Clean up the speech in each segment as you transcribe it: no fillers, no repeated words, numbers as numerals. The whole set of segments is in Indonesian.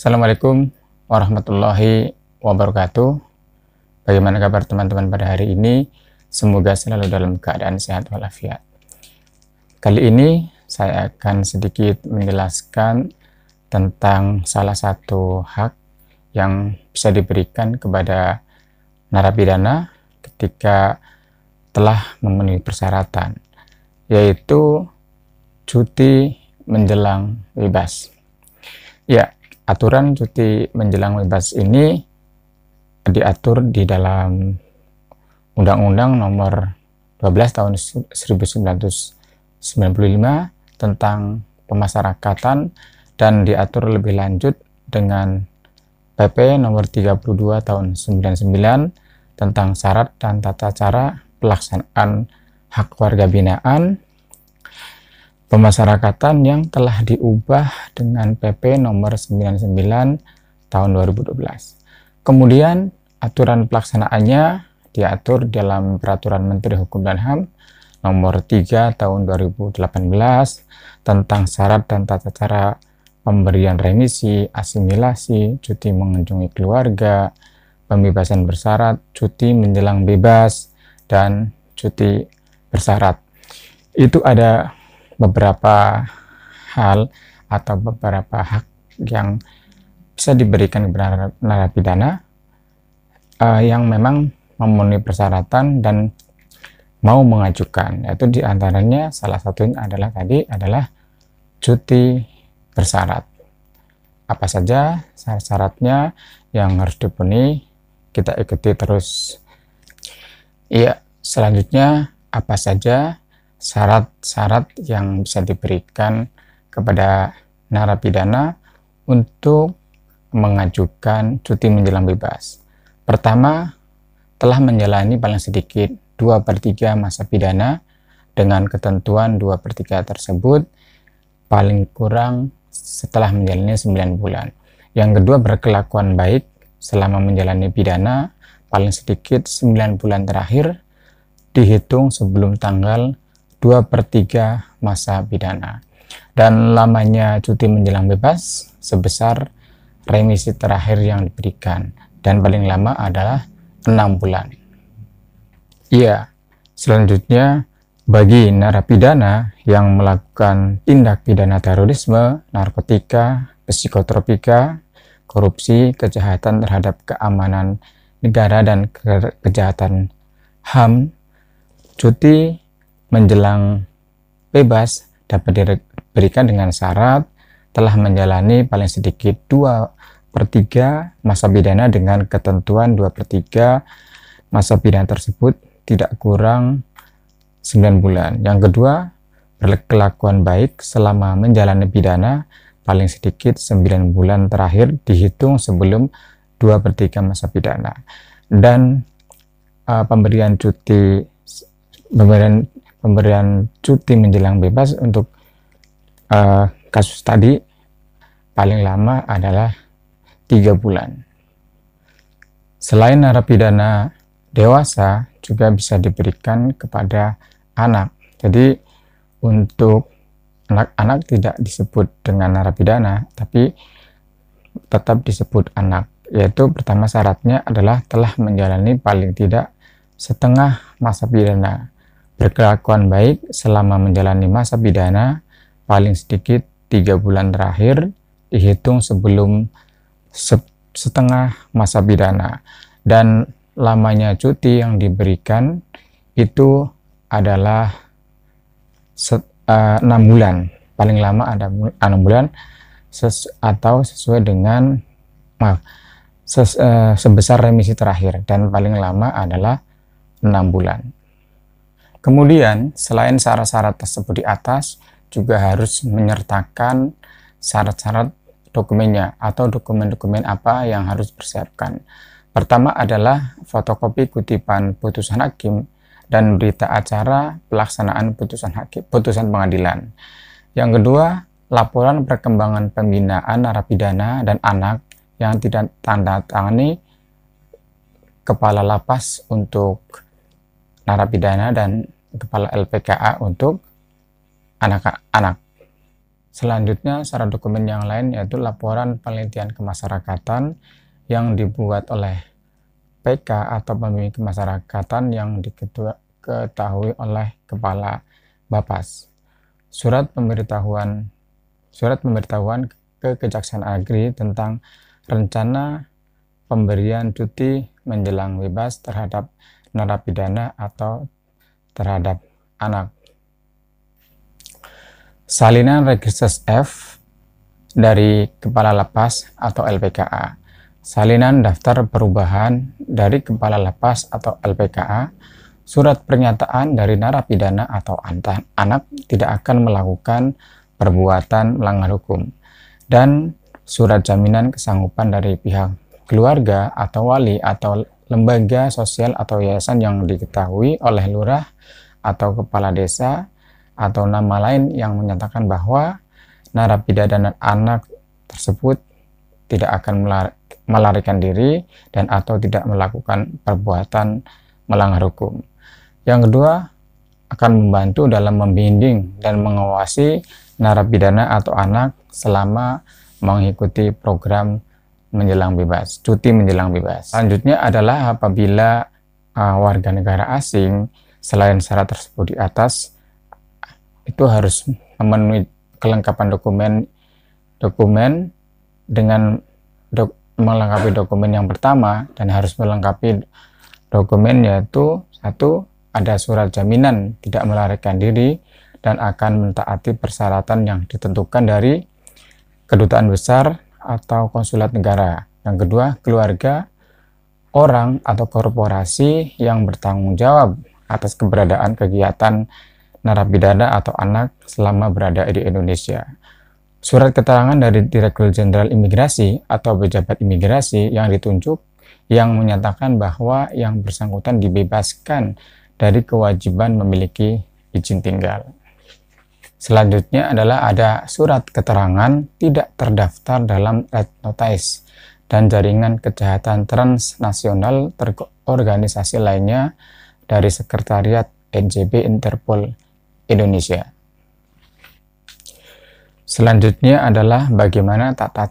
Assalamualaikum warahmatullahi wabarakatuh. Bagaimana kabar teman-teman pada hari ini? Semoga selalu dalam keadaan sehat walafiat. Kali ini saya akan sedikit menjelaskan tentang salah satu hak yang bisa diberikan kepada narapidana ketika telah memenuhi persyaratan, yaitu cuti menjelang bebas. Ya, aturan cuti menjelang bebas ini diatur di dalam Undang-Undang Nomor 12 Tahun 1995 tentang pemasyarakatan dan diatur lebih lanjut dengan PP Nomor 32 Tahun 99 tentang syarat dan tata cara pelaksanaan hak warga binaan pemasyarakatan yang telah diubah dengan PP Nomor 99 Tahun 2012. Kemudian aturan pelaksanaannya diatur dalam Peraturan Menteri Hukum dan HAM Nomor 3 Tahun 2018 tentang syarat dan tata cara pemberian remisi, asimilasi, cuti mengunjungi keluarga, pembebasan bersyarat, cuti menjelang bebas, dan cuti bersyarat. Itu ada beberapa hal atau beberapa hak yang bisa diberikan kepada narapidana yang memang memenuhi persyaratan dan mau mengajukan, yaitu diantaranya salah satunya adalah cuti bersyarat. Apa saja syarat-syaratnya yang harus dipenuhi, kita ikuti terus. Iya, selanjutnya apa saja syarat-syarat yang bisa diberikan kepada narapidana untuk mengajukan cuti menjelang bebas. Pertama, telah menjalani paling sedikit 2/3 masa pidana dengan ketentuan 2/3 tersebut paling kurang setelah menjalani 9 bulan. Yang kedua, berkelakuan baik selama menjalani pidana paling sedikit 9 bulan terakhir dihitung sebelum tanggal 2/3 masa pidana, dan lamanya cuti menjelang bebas sebesar remisi terakhir yang diberikan, dan paling lama adalah 6 bulan. Iya, selanjutnya bagi narapidana yang melakukan tindak pidana terorisme, narkotika, psikotropika, korupsi, kejahatan terhadap keamanan negara, dan kejahatan HAM, cuti menjelang bebas dapat diberikan dengan syarat telah menjalani paling sedikit 2/3 masa pidana dengan ketentuan 2/3 masa pidana tersebut tidak kurang 9 bulan. Yang kedua, berkelakuan baik selama menjalani pidana paling sedikit 9 bulan terakhir dihitung sebelum 2/3 masa pidana. Dan pemberian cuti menjelang bebas untuk kasus tadi paling lama adalah 3 bulan. Selain narapidana dewasa, juga bisa diberikan kepada anak. Jadi untuk anak-anak tidak disebut dengan narapidana, tapi tetap disebut anak, yaitu pertama syaratnya adalah telah menjalani paling tidak setengah masa pidana, berkelakuan baik selama menjalani masa pidana paling sedikit 3 bulan terakhir dihitung sebelum setengah masa pidana, dan lamanya cuti yang diberikan itu adalah 6 bulan, paling lama ada 6 bulan atau sesuai dengan sebesar remisi terakhir, dan paling lama adalah 6 bulan. Kemudian selain syarat-syarat tersebut di atas, juga harus menyertakan syarat-syarat dokumennya atau dokumen-dokumen apa yang harus dipersiapkan. Pertama adalah fotokopi kutipan putusan hakim dan berita acara pelaksanaan putusan pengadilan. Yang kedua, laporan perkembangan pembinaan narapidana dan anak yang tidak tanda tangani kepala lapas untuk narapidana dan kepala LPKA untuk anak-anak. Selanjutnya, syarat dokumen yang lain yaitu laporan penelitian kemasyarakatan yang dibuat oleh PK atau pembimbing kemasyarakatan yang diketahui oleh Kepala Bapas. Surat pemberitahuan ke Kejaksaan Agri tentang rencana pemberian cuti menjelang bebas terhadap narapidana atau terhadap anak. Salinan Registers F dari Kepala Lapas atau LPKA. Salinan daftar perubahan dari Kepala Lapas atau LPKA. Surat pernyataan dari narapidana atau anak tidak akan melakukan perbuatan melanggar hukum. Dan surat jaminan kesanggupan dari pihak keluarga atau wali atau lembaga sosial atau yayasan yang diketahui oleh lurah atau kepala desa atau nama lain yang menyatakan bahwa narapidana dan anak tersebut tidak akan melarikan diri dan atau tidak melakukan perbuatan melanggar hukum. Yang kedua, akan membantu dalam membimbing dan mengawasi narapidana atau anak selama mengikuti program menjelang bebas, cuti menjelang bebas. Selanjutnya adalah apabila warga negara asing selain syarat tersebut di atas itu harus memenuhi kelengkapan dokumen dengan melengkapi dokumen yang pertama, dan harus melengkapi dokumen yaitu satu, ada surat jaminan tidak melarikan diri dan akan mentaati persyaratan yang ditentukan dari kedutaan besar atau konsulat negara. Yang kedua, keluarga, orang atau korporasi yang bertanggung jawab atas keberadaan kegiatan narapidana atau anak selama berada di Indonesia. Surat keterangan dari Direktur Jenderal Imigrasi atau pejabat imigrasi yang ditunjuk yang menyatakan bahwa yang bersangkutan dibebaskan dari kewajiban memiliki izin tinggal. Selanjutnya adalah ada surat keterangan tidak terdaftar dalam Red Notice dan jaringan kejahatan transnasional terorganisasi lainnya dari Sekretariat NJB Interpol Indonesia. Selanjutnya adalah bagaimana tata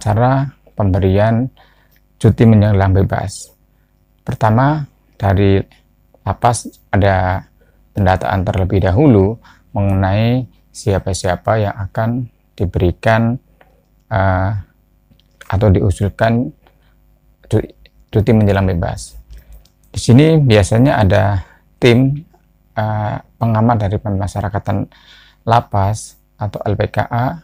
cara pemberian cuti menjelang bebas. Pertama, dari lapas ada pendataan terlebih dahulu mengenai siapa-siapa yang akan diberikan atau diusulkan cuti menjelang bebas. Di sini biasanya ada tim pengamat dari pemasyarakatan lapas atau LPKA,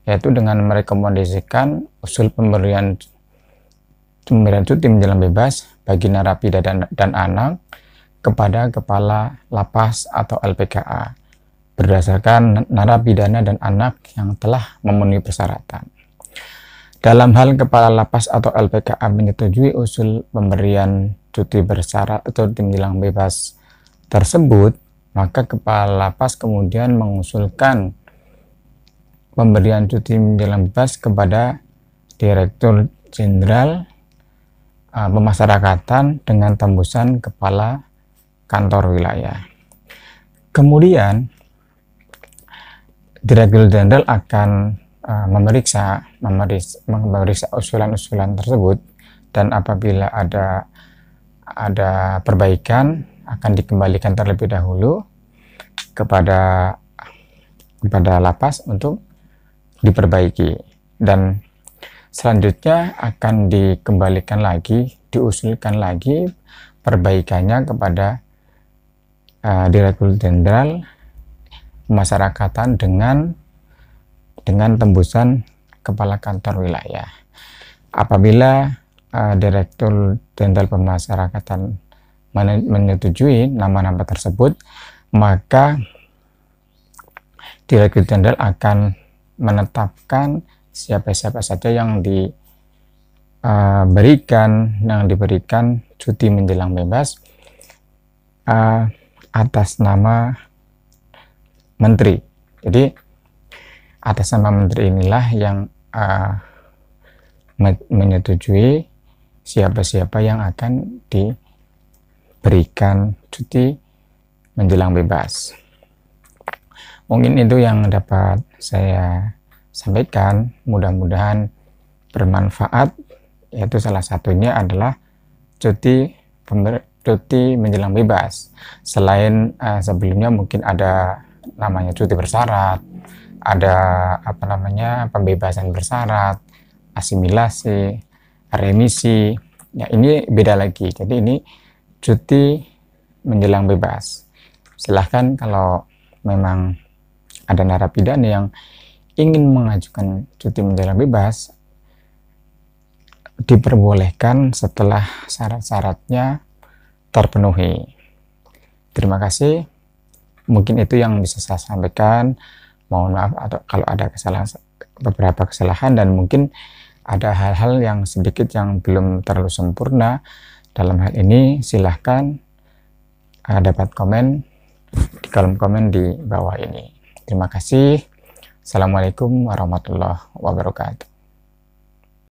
yaitu dengan merekomendasikan usul pemberian cuti menjelang bebas bagi narapidana dan anak kepada kepala lapas atau LPKA berdasarkan narapidana dan anak yang telah memenuhi persyaratan. Dalam hal kepala lapas atau LPKA menyetujui usul pemberian cuti bersyarat atau cuti menjelang bebas tersebut, maka kepala lapas kemudian mengusulkan pemberian cuti menjelang bebas kepada Direktur Jenderal Pemasyarakatan dengan tembusan kepala kantor wilayah. Kemudian Direktur Jenderal akan memeriksa usulan-usulan tersebut, dan apabila ada perbaikan akan dikembalikan terlebih dahulu kepada lapas untuk diperbaiki, dan selanjutnya akan dikembalikan lagi, diusulkan lagi perbaikannya kepada Direktur Jenderal Pemasyarakatan dengan tembusan kepala kantor wilayah. Apabila Direktur Jenderal Pemasyarakatan menyetujui nama-nama tersebut, maka Direktur Jenderal akan menetapkan siapa-siapa saja yang diberikan cuti menjelang bebas atas nama menteri. Jadi atas nama menteri inilah yang menyetujui siapa-siapa yang akan diberikan cuti menjelang bebas. Mungkin itu yang dapat saya sampaikan, mudah-mudahan bermanfaat, yaitu salah satunya adalah cuti menjelang bebas. Selain sebelumnya mungkin ada namanya cuti bersyarat, ada pembebasan bersyarat, asimilasi, remisi. Ya, ini beda lagi. Jadi ini cuti menjelang bebas. Silahkan kalau memang ada narapidana yang ingin mengajukan cuti menjelang bebas, diperbolehkan setelah syarat-syaratnya terpenuhi. Terima kasih. Mungkin itu yang bisa saya sampaikan. Mohon maaf atau kalau ada beberapa kesalahan, dan mungkin ada hal-hal yang sedikit yang belum terlalu sempurna dalam hal ini. Silahkan dapat komen di kolom komen di bawah ini. Terima kasih. Assalamualaikum warahmatullahi wabarakatuh.